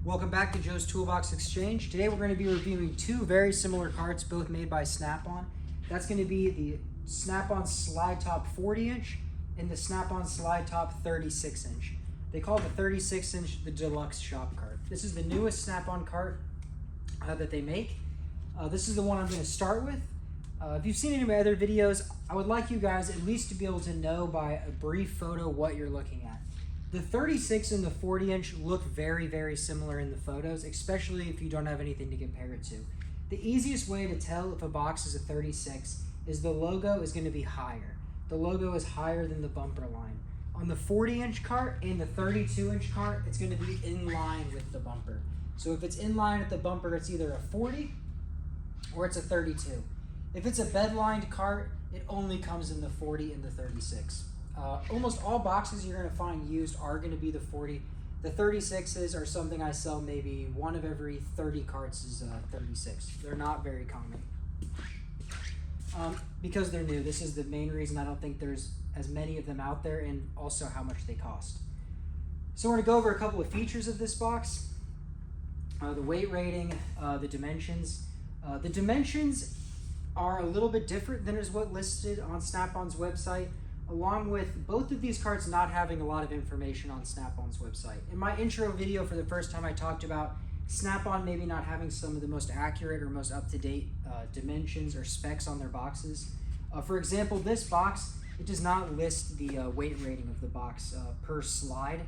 Welcome back to Joe's Toolbox Exchange. Today we're going to be reviewing two very similar carts, both made by Snap-on. That's going to be the Snap-on Slide Top 40-inch and the Snap-on Slide Top 36-inch. They call the 36-inch the Deluxe shop cart. This is the newest Snap-on cart that they make. This is the one I'm going to start with. If you've seen any of my other videos, I would like you guys at least to be able to know by a brief photo what you're looking at. The 36 and the 40-inch look very, very similar in the photos, especially if you don't have anything to compare it to. The easiest way to tell if a box is a 36 is the logo is going to be higher. The logo is higher than the bumper line. On the 40-inch cart and the 32-inch cart, it's going to be in line with the bumper. So if it's in line with the bumper, it's either a 40 or it's a 32. If it's a bed-lined cart, it only comes in the 40 and the 36. Almost all boxes you're going to find used are going to be the 40. The 36s are something I sell maybe one of every 30 carts is 36. They're not very common. Because they're new. This is the main reason I don't think there's as many of them out there, and also how much they cost. So we're going to go over a couple of features of this box. The weight rating, the dimensions. The dimensions are a little bit different than is what listed on Snap-on's website, along with both of these carts not having a lot of information on Snap-on's website. In my intro video for the first time, I talked about Snap-on maybe not having some of the most accurate or most up-to-date dimensions or specs on their boxes. For example, this box, it does not list the weight rating of the box per slide,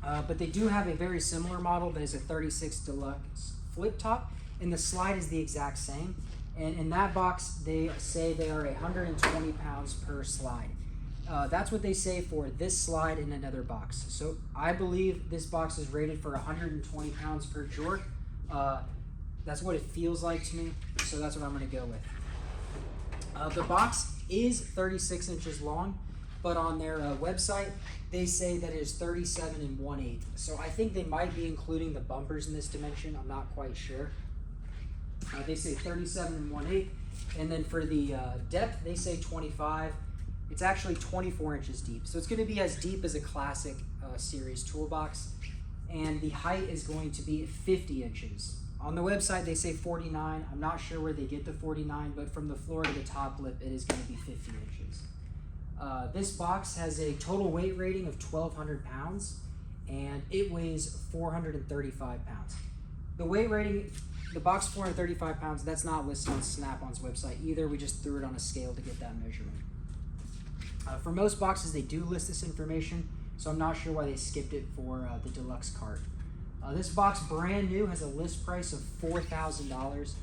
but they do have a very similar model that is a 36 Deluxe flip top, and the slide is the exact same. And in that box, they say they are 120 pounds per slide. That's what they say for this slide in another box. So I believe this box is rated for 120 pounds per jork. That's what it feels like to me, so that's what I'm going to go with. The box is 36 inches long, but on their website, they say that it is 37 1/8. So I think they might be including the bumpers in this dimension. I'm not quite sure. They say 37 1/8, and then for the depth, they say 25. It's actually 24 inches deep, so it's going to be as deep as a classic series toolbox, and the height is going to be 50 inches. On the website, they say 49. I'm not sure where they get the 49, but from the floor to the top lip, it is going to be 50 inches. This box has a total weight rating of 1,200 pounds, and it weighs 435 pounds. The weight rating, the box 435 pounds, that's not listed on Snap-on's website either. We just threw it on a scale to get that measurement. For most boxes, they do list this information, so I'm not sure why they skipped it for the Deluxe cart. This box, brand new, has a list price of $4,000,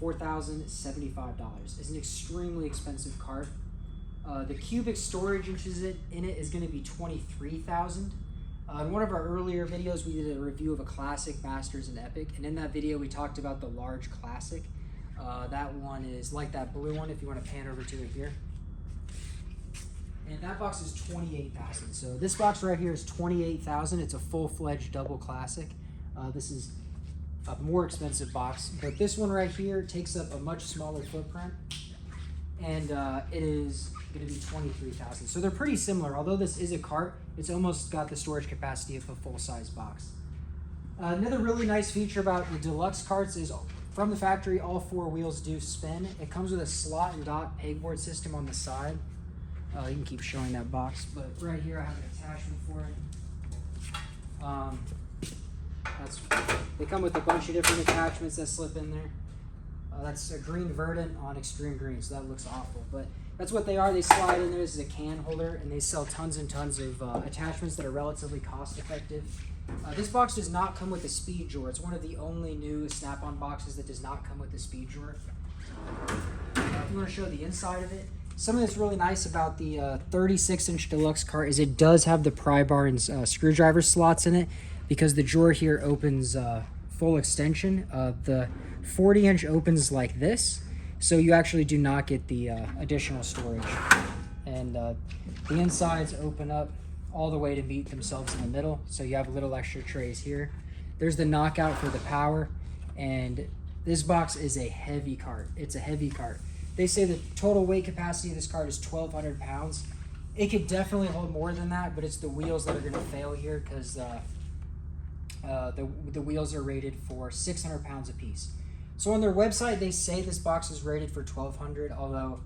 $4,075. It's an extremely expensive cart. The cubic storage inches in it is going to be 23,000. In one of our earlier videos, we did a review of a Classic, Masters, and Epic, and in that video, we talked about the large Classic. That one is like that blue one, if you want to pan over to it here. And that box is 28,000. So this box right here is 28,000. It's a full-fledged double Classic. This is a more expensive box, but this one right here takes up a much smaller footprint, and it is going to be 23,000. So they're pretty similar. Although this is a cart, it's almost got the storage capacity of a full-size box. Another really nice feature about the Deluxe carts is from the factory, all four wheels do spin. It comes with a slot and dot pegboard system on the side. You can keep showing that box, but right here I have an attachment for it. They come with a bunch of different attachments that slip in there. That's a green Verdant on extreme green, so that looks awful, but that's what they are. They slide in there. This is a can holder, and they sell tons and tons of attachments that are relatively cost effective. This box does not come with a speed drawer. It's one of the only new Snap-on boxes that does not come with a speed drawer. If you want to show the inside of it, something that's really nice about the 36-inch Deluxe cart is it does have the pry bar and screwdriver slots in it, because the drawer here opens full extension. The 40-inch opens like this, so you actually do not get the additional storage. And the insides open up all the way to meet themselves in the middle, so you have little extra trays here. There's the knockout for the power, and this box is a heavy cart. It's a heavy cart. They say the total weight capacity of this cart is 1,200 pounds. It could definitely hold more than that, but it's the wheels that are going to fail here, because The wheels are rated for 600 pounds apiece. So on their website, they say this box is rated for 1,200, although,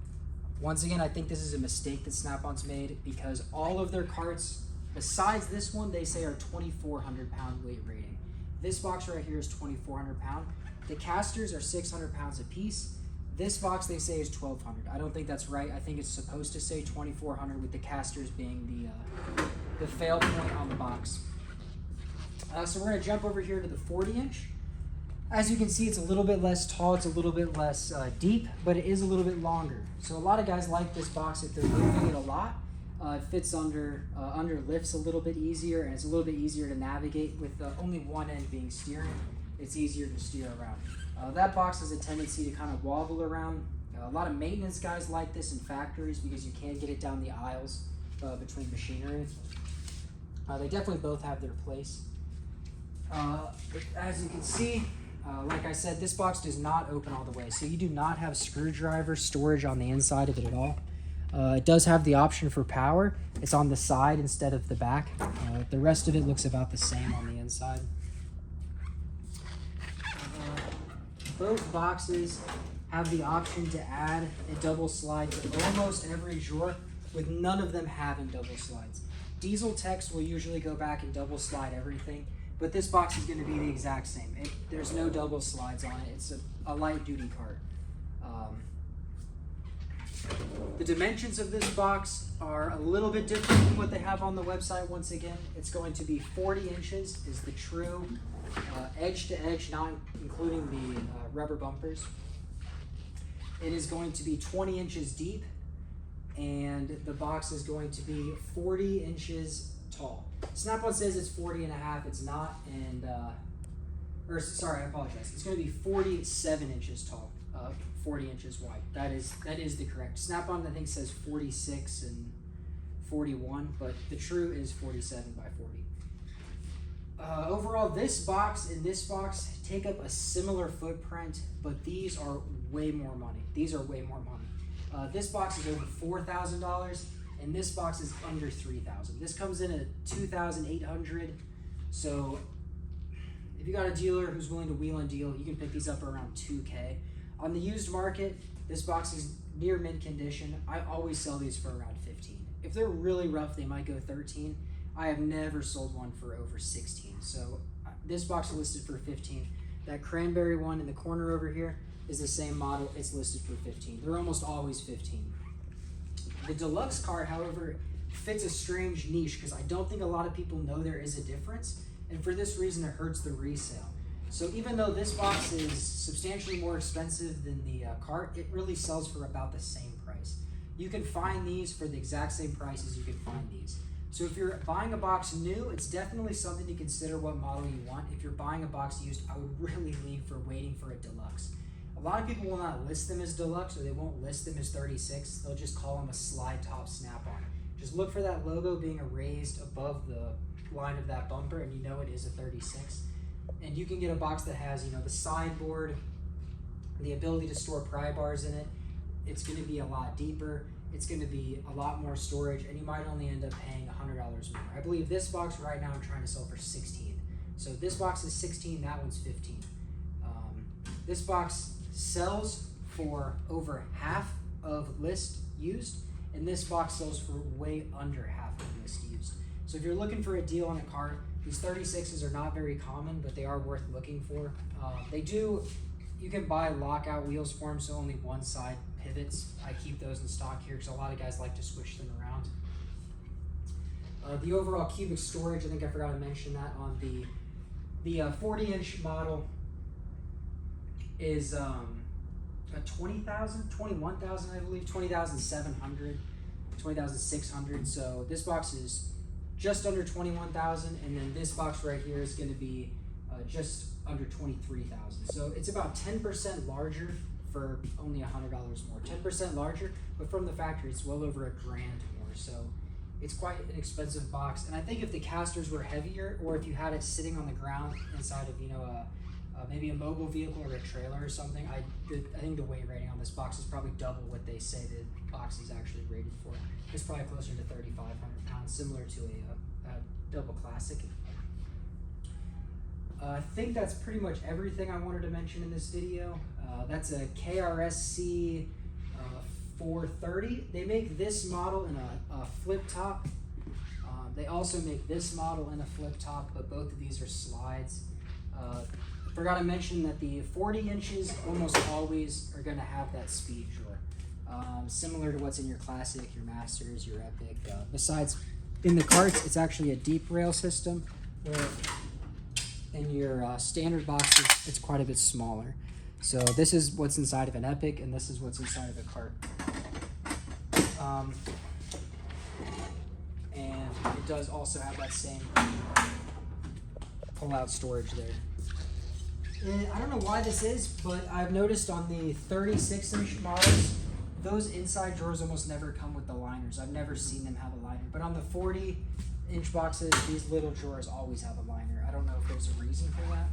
once again, I think this is a mistake that Snap-on's made, because all of their carts, besides this one, they say are 2,400 pound weight rating. This box right here is 2,400 pound. The casters are 600 pounds apiece. This box they say is 1,200. I don't think that's right. I think it's supposed to say 2,400, with the casters being the fail point on the box. So we're going to jump over here to the 40-inch. As you can see, it's a little bit less tall, it's a little bit less deep, but it is a little bit longer. So a lot of guys like this box if they're moving it a lot. It fits under lifts a little bit easier, and it's a little bit easier to navigate with only one end being steering. It's easier to steer around. That box has a tendency to kind of wobble around. A lot of maintenance guys like this in factories because you can't get it down the aisles between machinery. They definitely both have their place. As you can see, like I said, this box does not open all the way, so you do not have screwdriver storage on the inside of it at all. It does have the option for power. It's on the side instead of the back. The rest of it looks about the same on the inside. Both boxes have the option to add a double slide to almost every drawer, with none of them having double slides. Diesel techs will usually go back and double slide everything, but this box is going to be the exact same. There's no double slides on it. It's a light duty cart. The dimensions of this box are a little bit different than what they have on the website. Once again, it's going to be 40 inches is the true edge to edge, not including the rubber bumpers. It is going to be 20 inches deep, and the box is going to be 40 inches tall. Snap-on says it's 40 and a half. It's not, and I apologize. It's going to be 47 inches tall, 40 inches wide. That is the correct. Snap-on, I think, says 46 and 41, but the true is 47 by 40. Overall, this box and this box take up a similar footprint, but these are way more money. These are way more money. This box is over $4,000, and this box is under $3,000. This comes in at $2,800. So if you got a dealer who's willing to wheel and deal, you can pick these up around $2K. On the used market, this box is near mint condition. I always sell these for around $15. If they're really rough, they might go $13. I have never sold one for over $16. So this box is listed for $15. That cranberry one in the corner over here is the same model. It's listed for $15. They're almost always $15. The Deluxe cart, however, fits a strange niche because I don't think a lot of people know there is a difference, and for this reason it hurts the resale. So even though this box is substantially more expensive than the cart, it really sells for about the same price. You can find these for the exact same price as you can find these. So if you're buying a box new, it's definitely something to consider what model you want. If you're buying a box used, I would really lean for waiting for a Deluxe. A lot of people will not list them as Deluxe, or they won't list them as 36. They'll just call them a slide top Snap-on. Just look for that logo being erased above the line of that bumper, and you know it is a 36. And you can get a box that has, the sideboard, the ability to store pry bars in it. It's going to be a lot deeper. It's going to be a lot more storage, and you might only end up paying $100 more. I believe this box right now I'm trying to sell for $16. So this box is $16, that one's $15. This box sells for over half of list used, and this box sells for way under half of list used. So if you're looking for a deal on a cart, these 36s are not very common, but they are worth looking for. You can buy lockout wheels for them, so only one side pivots. I keep those in stock here because a lot of guys like to switch them around. The overall cubic storage, I think I forgot to mention that on the 40-inch model is a 21,000, I believe, 20,700, 20,600. So this box is just under 21,000, and then this box right here is going to be just under 23,000. So it's about 10% larger for only $100 more. 10% larger, but from the factory it's well over $1,000 more. So it's quite an expensive box. And I think if the casters were heavier, or if you had it sitting on the ground inside of maybe a mobile vehicle or a trailer or something, I think the weight rating on this box is probably double what they say the box is actually rated for. It's probably closer to 3,500 pounds, similar to a double classic. I think that's pretty much everything I wanted to mention in this video. That's a KRSC 430. They make this model in a flip top. They also make this model in a flip top, but both of these are slides. Forgot to mention that the 40 inches almost always are going to have that speed drawer. Similar to what's in your Classic, your Masters, your Epic. Besides, in the carts, it's actually a deep rail system, where in your standard boxes, it's quite a bit smaller. So this is what's inside of an Epic, and this is what's inside of a cart. And it does also have that same pull-out storage there. And I don't know why this is, but I've noticed on the 36-inch models, those inside drawers almost never come with the liners. I've never seen them have a liner. But on the 40-inch boxes, these little drawers always have a liner. I don't know if there's a reason for that.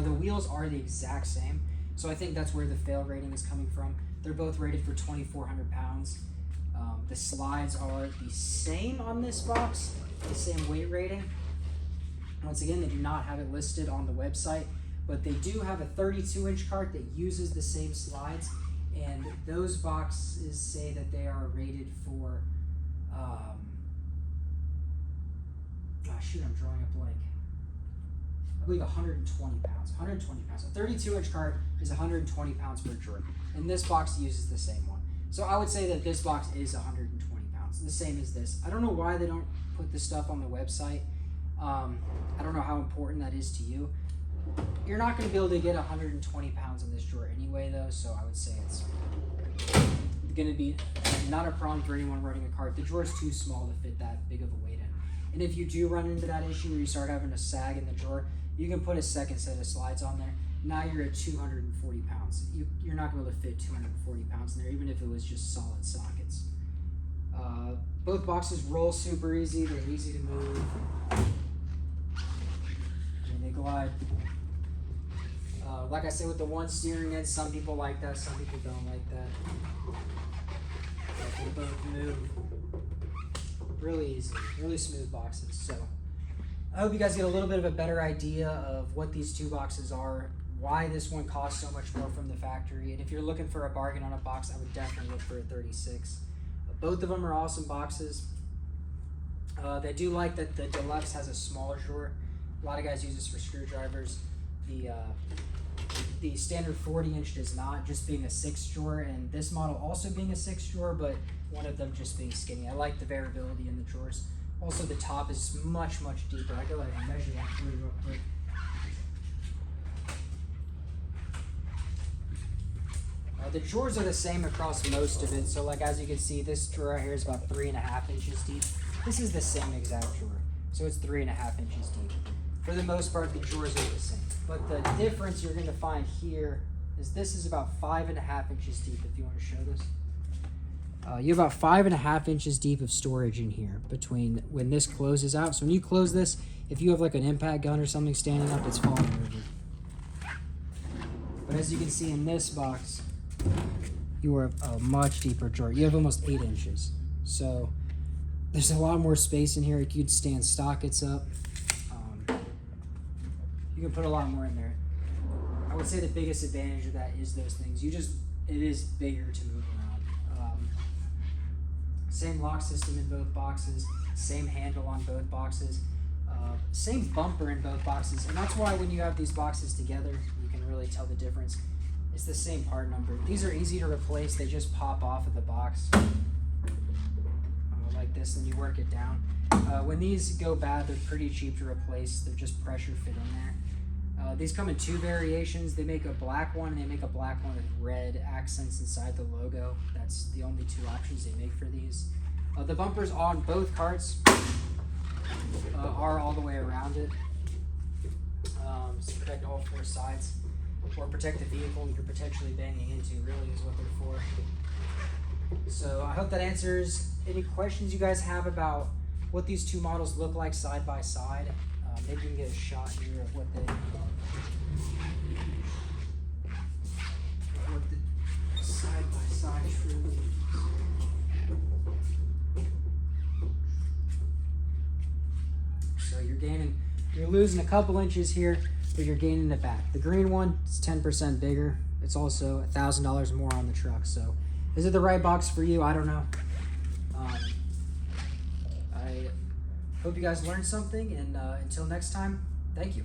The wheels are the exact same, so I think that's where the fail rating is coming from. They're both rated for 2,400 pounds. The slides are the same on this box, the same weight rating. Once again, they do not have it listed on the website, but they do have a 32-inch cart that uses the same slides, and those boxes say that they are rated for, I'm drawing a blank. I believe 120 pounds, 120 pounds. A 32-inch cart is 120 pounds per drawer, and this box uses the same one. So I would say that this box is 120 pounds, the same as this. I don't know why they don't put this stuff on the website. I don't know how important that is to you. You're not going to be able to get 120 pounds in this drawer anyway, though, so I would say it's going to be not a problem for anyone running a cart. The drawer is too small to fit that big of a weight in. And if you do run into that issue where you start having a sag in the drawer, you can put a second set of slides on there. Now you're at 240 pounds. You're not going to be able to fit 240 pounds in there, even if it was just solid sockets. Both boxes roll super easy. They're easy to move. And they glide. Like I said, with the one steering head, some people like that, some people don't like that. But they both move really easy, really smooth boxes. So I hope you guys get a little bit of a better idea of what these two boxes are, why this one costs so much more from the factory, and if you're looking for a bargain on a box, I would definitely look for a 36. Both of them are awesome boxes. They do like that the Deluxe has a smaller drawer. A lot of guys use this for screwdrivers. The standard 40-inch does not, just being a 6 drawer, and this model also being a 6 drawer, but one of them just being skinny. I like the variability in the drawers. Also, the top is much, much deeper. I go ahead and measure that for you real quick. The drawers are the same across most of it. So like as you can see, this drawer right here is about 3.5 inches deep. This is the same exact drawer. So it's 3.5 inches deep. For the most part, the drawers are the same. But the difference you're going to find here is this is about 5.5 inches deep, if you want to show this. You have about 5.5 inches deep of storage in here between when this closes out. So when you close this, if you have like an impact gun or something standing up, it's falling over. But as you can see in this box, you are a much deeper drawer. You have almost 8 inches. So there's a lot more space in here. You could stand sockets up. You can put a lot more in there. I would say the biggest advantage of that is those things. It is bigger to move around. Same lock system in both boxes, same handle on both boxes, same bumper in both boxes. And that's why when you have these boxes together, you can really tell the difference. It's the same part number. These are easy to replace. They just pop off of the box like this, and you work it down. When these go bad, they're pretty cheap to replace. They're just pressure fit in there. These come in 2 variations. They make a black one, and they make a black one with red accents inside the logo. That's the only 2 options they make for these. The bumpers on both carts are all the way around it. So protect all 4 sides, or protect the vehicle you're potentially banging into, really is what they're for. So I hope that answers any questions you guys have about what these 2 models look like side by side. Maybe you can get a shot here of what the side by side truly. So you're You're losing a couple inches here, but you're gaining it back. The green one is 10% bigger. It's also $1,000 more on the truck. So is it the right box for you? I don't know. I hope you guys learned something, and until next time, thank you.